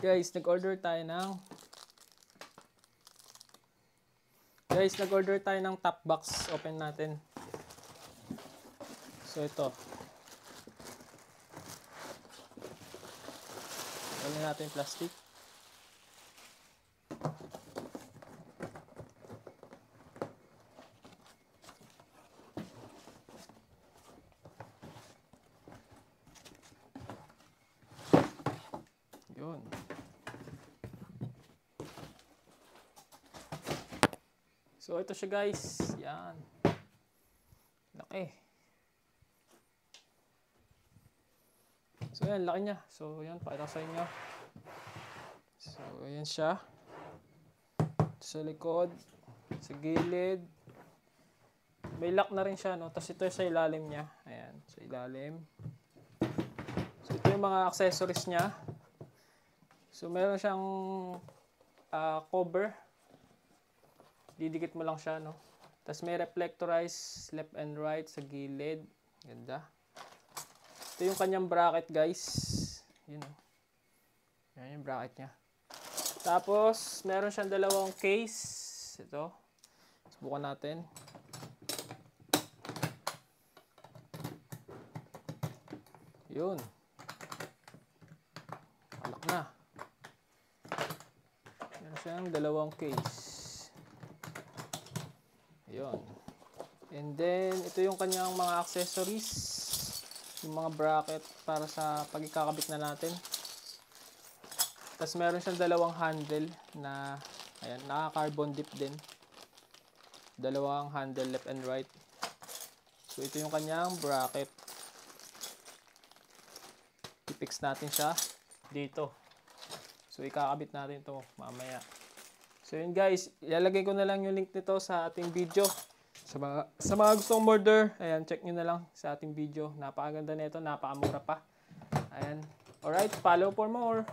Guys, nag-order tayo ng top box. Open natin. So ito. Open natin yung plastic. Yun. So ito siya guys. Yan. Laki. So yan, laki niya. So yan, pakita ko sa inyo. So ayan siya. Sa likod, sa gilid. May lock na rin siya, no? Tapos ito sa ilalim niya. Ayan, sa ilalim. So ito yung mga accessories niya. So meron siyang cover. Didikit mo lang siya, no? Tapos may reflectorized left and right sa gilid. Ganda. Ito yung kanyang bracket, guys. Yun, no? Yan yung bracket niya. Tapos, meron siyang dalawang case. Ito. Subukan natin. Yun. Alak na. Meron siyang dalawang case. Yun. And then, ito yung kanyang mga accessories. Yung mga bracket para sa pagkakabit na natin. Tapos meron siyang dalawang handle na, ayan, naka-carbon dip din. Dalawang handle left and right. So, ito yung kanyang bracket. I-fix natin siya dito. So, ikakabit natin ito mamaya. So yun guys, ilalagay ko na lang yung link nito sa ating video. Sa mga gustong order, ayan, check nyo na lang sa ating video. Napakaganda nito, napakamura pa. Ayan. Alright, follow for more.